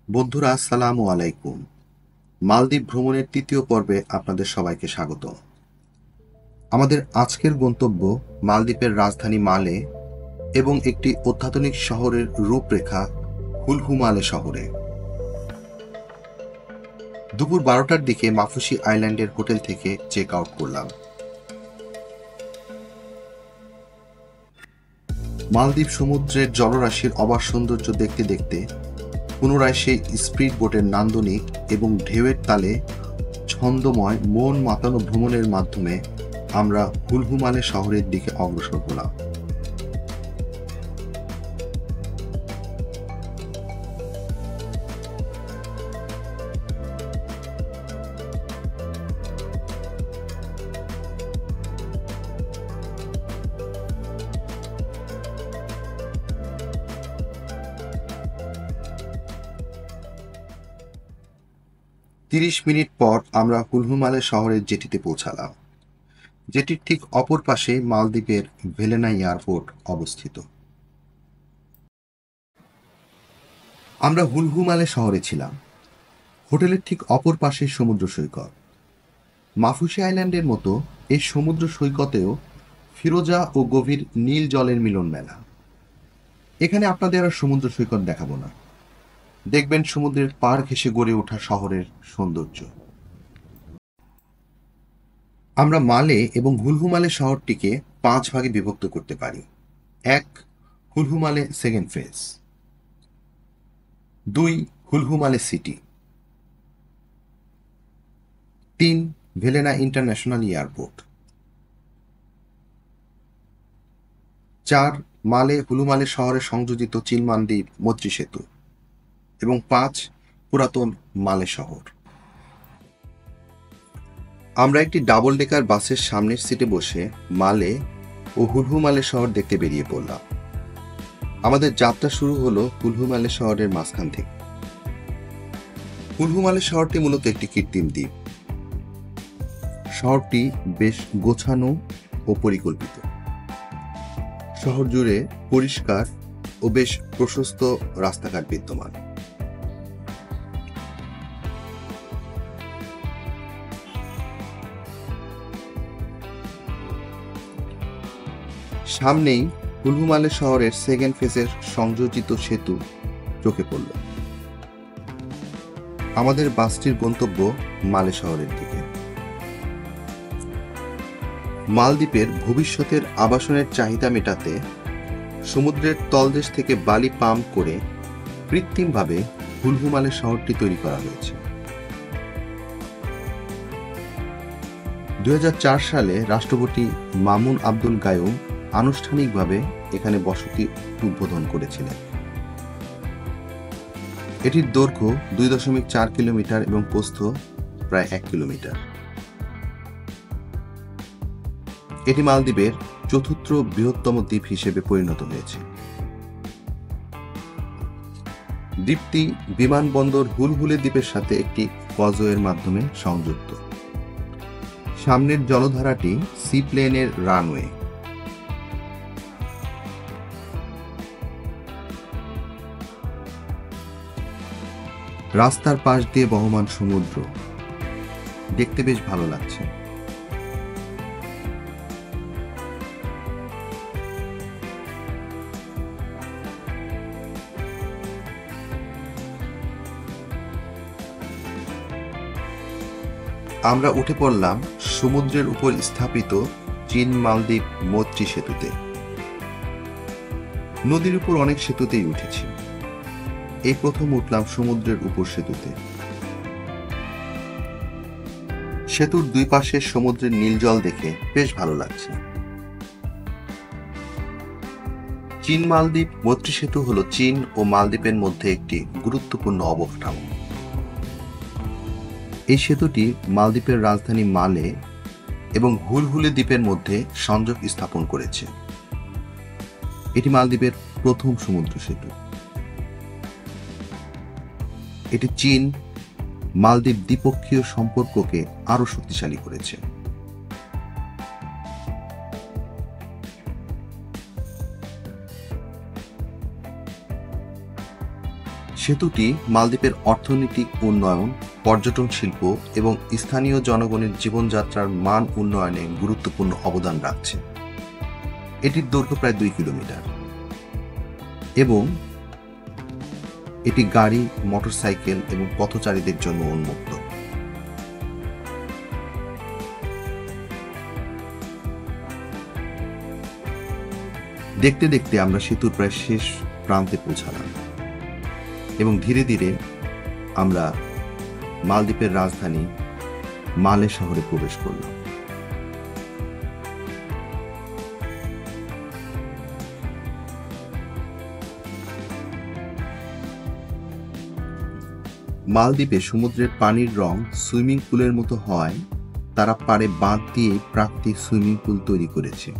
বন্ধুরা, আসসালামু আলাইকুম। মালদ্বীপ ভ্রমণের তৃতীয় পর্বে আপনাদের সবাইকে স্বাগত। আমাদের আজকের গন্তব্য মালদ্বীপের রাজধানী মালে এবং একটি অত্যাধুনিক শহরের রূপরেখা হুলহুমালে শহরে। দুপুর 12টার দিকে মাফুসি আইল্যান্ডের হোটেল থেকে চেক আউট করলাম। মালদ্বীপ সমুদ্রের জলরাশির অবাক সৌন্দর্য দেখতে দেখতে পুনরায় সেই স্পিড বোটের নান্দনিক এবং ঢেউয়ের তালে ছন্দময় মন মাতানো ভ্রমণের মাধ্যমে আমরা হুলহুমালে শহরের দিকে অগ্রসর হলাম। তিরিশ মিনিট পর আমরা হুলহুমালে শহরের জেটিতে পৌঁছালাম। যেটির ঠিক অপর পাশে মালদ্বীপের ভেলেনা এয়ারপোর্ট অবস্থিত। আমরা হুলহুমালে শহরে ছিলাম। হোটেলের ঠিক অপর পাশে সমুদ্র সৈকত। মাফুসি আইল্যান্ডের মতো এই সমুদ্র সৈকতেও ফিরোজা ও গভীর নীল জলের মিলন মেলা। এখানে আপনাদের আর সমুদ্র সৈকত দেখাবো না, দেখবেন সমুদ্রের পাড় ঘেঁষে গড়ে ওঠা শহরের সৌন্দর্য। আমরা মালে এবং হুলহুমালে শহরটিকে 5 ভাগে বিভক্ত করতে পারি। 1. Hulhumale second phase. 2. Hulhumale city. 3. Velana international airport. 4. Male Hulhumale শহরে সংযোজিত চিলমান দ্বীপ মৈত্রী সেতু। এবং 5. পুরাতন মালে শহর। আমরা একটি ডাবল ডেকার বাসের সামনের সিটে বসে মালে ও হুলহুমালে শহর দেখতে বেরিয়ে পড়লাম। আমাদের যাত্রা শুরু হলো হুলহুমালে শহরের মাঝখান থেকে। হুলহুমালে শহরটি মূলত একটি কৃত্রিম দ্বীপ। শহরটি বেশ গোছানো ও পরিকল্পিত। শহর জুড়ে পরিষ্কার ও বেশ প্রশস্ত রাস্তাঘাট বিদ্যমান। সামনেই হুলহুমালে শহরের সেকেন্ড ফেজের সংযোজিত সেতু চোখে পড়ল। আমাদের বাসটির গন্তব্য মালে শহরের দিকে। মালদ্বীপের ভবিষ্যতের আবাসনের চাহিদা মেটাতে সমুদ্রের তলদেশ থেকে বালি পাম্প করে কৃত্রিমভাবে হুলহুমালে শহরটি তৈরি করা হয়েছে। 2004 সালে রাষ্ট্রপতি মামুন আব্দুল গায়ুম আনুষ্ঠানিকভাবে এখানে বসতি উদ্বোধন করেছিলেন। এটির দৈর্ঘ্য 2.4 কিলোমিটার এবং প্রস্থ প্রায় 1 কিলোমিটার। এটি মালদ্বীপের চতুর্থ বৃহত্তম দ্বীপ হিসেবে পরিণত হয়েছে। দ্বীপটি বিমানবন্দর হুলহুলে দ্বীপের সাথে একটি কজওয়ের মাধ্যমে সংযুক্ত। সামনের জলধারাটি সি প্লেনের রানওয়ে। রাস্তার পাশ দিয়ে বহমান সমুদ্র দেখতে বেশ ভালো লাগছে। আমরা উঠে পড়লাম সমুদ্রের উপর স্থাপিত চীন মালদ্বীপ মৈত্রী সেতুতে। নদীর উপর অনেক সেতুতেই উঠেছি, এই প্রথম উঠলাম সমুদ্রের উপর সেতুতে। সেতুর দুই পাশে সমুদ্রের নীল জল দেখে বেশ ভালো লাগছে। চীন মালদ্বীপ মৈত্রী সেতু হল চীন ও মালদ্বীপের মধ্যে একটি গুরুত্বপূর্ণ অবকাঠামো। এই সেতুটি মালদ্বীপের রাজধানী মালে এবং হুলহুলে দ্বীপের মধ্যে সংযোগ স্থাপন করেছে। এটি মালদ্বীপের প্রথম সমুদ্র সেতু। এটি চীন মালদ্বীপ দ্বিপক্ষীয় সম্পর্ককে আরো শক্তিশালী করেছে। সেতুটি মালদ্বীপের অর্থনৈতিক উন্নয়ন, পর্যটন শিল্প এবং স্থানীয় জনগণের জীবনযাত্রার মান উন্নয়নে গুরুত্বপূর্ণ অবদান রাখছে। এটির দৈর্ঘ্য প্রায় 2 কিলোমিটার এবং এটি গাড়ি, মোটরসাইকেল এবং পথচারীদের জন্য উন্মুক্ত। দেখতে দেখতে আমরা সেতুর প্রায় শেষ প্রান্তে পৌঁছালাম এবং ধীরে ধীরে আমরা মালদ্বীপের রাজধানী মালে শহরে প্রবেশ করলাম। মালদ্বীপে সমুদ্রের পানির রং সুইমিং পুলের মতো হয়, তারা পাড়ে বাঁধ দিয়ে প্রাকৃতিক সুইমিং পুল তৈরি করেছে।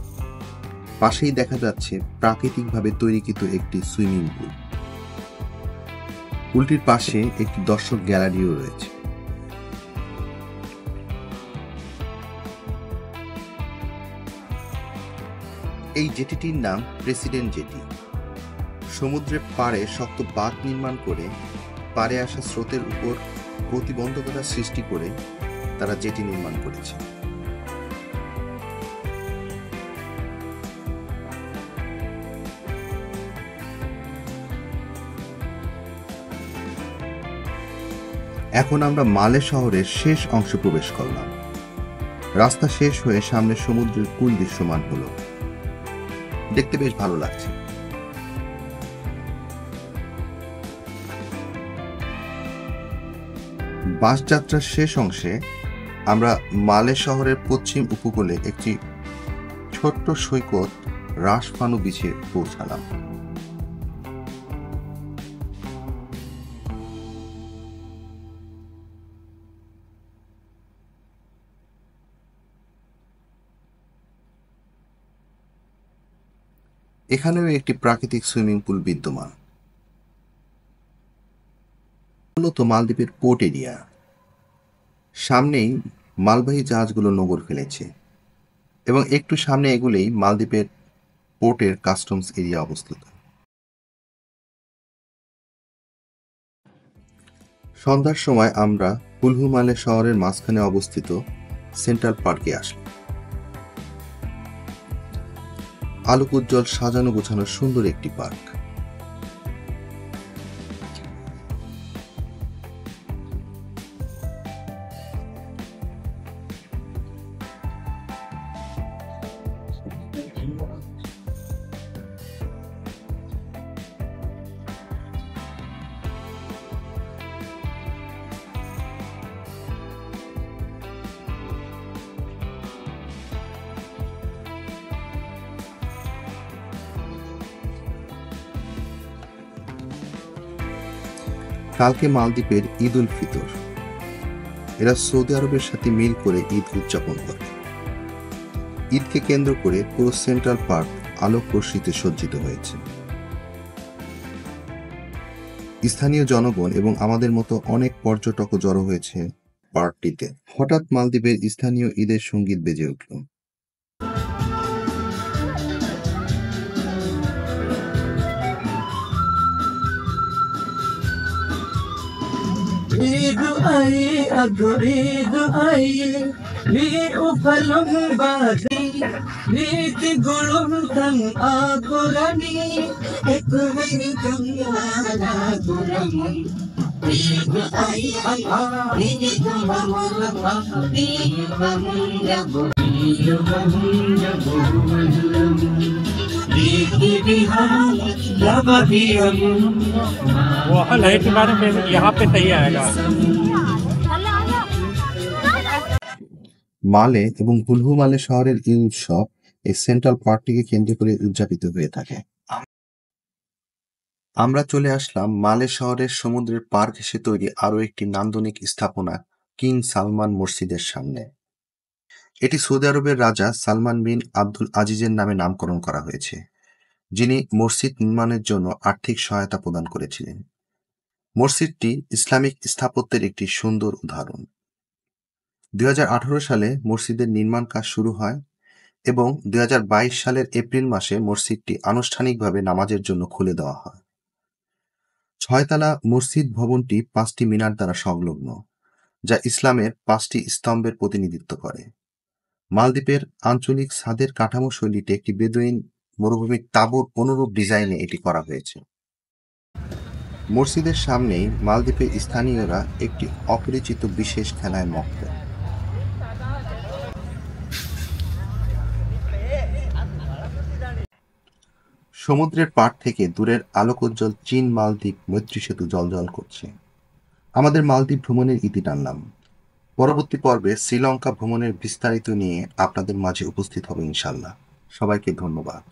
পাশেই দেখা যাচ্ছে প্রাকৃতিকভাবে তৈরিকৃত একটি সুইমিং পুল। পুলটির পাশে একটি দর্শক গ্যালারিও রয়েছে। এই জেটিটির নাম প্রেসিডেন্ট জেটি। সমুদ্রের পাড়ে শক্ত বাঁধ নির্মাণ করে পাড়ে আসা স্রোতের উপর প্রতিবন্ধকতা সৃষ্টি করে তারা জেটি নির্মাণ করেছে। এখন আমরা মালে শহরের শেষ অংশে প্রবেশ করলাম। রাস্তা শেষ হয়ে সামনে সমুদ্রের কূল দৃশ্যমান হলো। দেখতে বেশ ভালো লাগছে। বাস যাত্রার শেষ অংশে আমরা মালে শহরের পশ্চিম উপকূলে একটি ছোট্ট সৈকত রাসফানু বিচে পৌঁছালাম। এখানেও একটি প্রাকৃতিক সুইমিং পুল বিদ্যমান। মূলত মালদ্বীপের পোর্ট এরিয়া। সামনেই মালবাহী জাহাজগুলো নোঙর ফেলেছে এবং একটু সামনে এগুলেই মালদ্বীপের পোর্টের কাস্টমস এরিয়া অবস্থিত। সন্ধ্যার সময় আমরা হুলহু মালে শহরের মাঝখানে অবস্থিত সেন্ট্রাল পার্কে আসলাম। আলোকোজ্জ্বল সাজানো গোছানো সুন্দর একটি পার্ক। কালকে মালদ্বীপের ঈদ উল ফিতর। এরা সৌদি আরবের সাথে মিল করে ঈদ উদযাপন করে। ঈদকে কেন্দ্র করে পুরো সেন্ট্রাল পার্ক আলোক রশ্মিতে সজ্জিত হয়েছে। স্থানীয় জনগণ এবং আমাদের মতো অনেক পর্যটকও জড়ো হয়েছে পার্কটিতে। হঠাৎ মালদ্বীপের স্থানীয় ঈদের সঙ্গীত বেজে উঠল। ঈদ আই ঈদ আই উফলং বাদি ঈদ গুলুম তং আকুরানি এক হই দুনিয়া গুলামি ঈদ আই ঈদ মামুল মাফি মামুল জব ঈদ মামুল জব वो लाइट मारे में यहाँ पे सही आएगा। মালে এবং হুলহু মালে শহরের এই উৎসব এই সেন্ট্রাল পার্কটিকে কেন্দ্র করে উদযাপিত হয়ে থাকে। আমরা চলে আসলাম মালে শহরের সমুদ্রের পার ঘেঁষে তৈরি আরো একটি নান্দনিক স্থাপনা কিং সালমান মসজিদের সামনে। এটি সৌদি আরবের রাজা সালমান বিন আব্দুল আজিজের নামে নামকরণ করা হয়েছে, যিনি মসজিদ নির্মাণের জন্য আর্থিক সহায়তা প্রদান করেছিলেন। মসজিদটি ইসলামিক স্থাপত্যের একটি সুন্দর উদাহরণ। 2018 সালে মসজিদের নির্মাণ কাজ শুরু হয় এবং 2022 সালের এপ্রিল মাসে মসজিদটি আনুষ্ঠানিকভাবে নামাজের জন্য খুলে দেওয়া হয়। ছয়তলা মসজিদ ভবনটি 5টি মিনার দ্বারা সংলগ্ন, যা ইসলামের 5টি স্তম্ভের প্রতিনিধিত্ব করে। মালদ্বীপের আঞ্চলিক ছাদের কাঠামো শৈলীতে একটি বেদুইন মরুভূমির তাঁবুর অনুরূপ ডিজাইনে এটি করা হয়েছে। মসজিদের সামনেই মালদ্বীপের স্থানীয়রা একটি অপরিচিত বিশেষ খেলায় মত্ত। সমুদ্রের পাড় থেকে দূরের আলোকোজ্জ্বল চীন মালদ্বীপ মৈত্রী সেতু জ্বলজ্বল করছে। আমাদের মালদ্বীপ ভ্রমণের ইতি টানলাম। পরবর্তী পর্বে শ্রীলঙ্কা ভ্রমণের বিস্তারিত নিয়ে আপনাদের মাঝে উপস্থিত হবে ইনশাল্লাহ। সবাইকে ধন্যবাদ।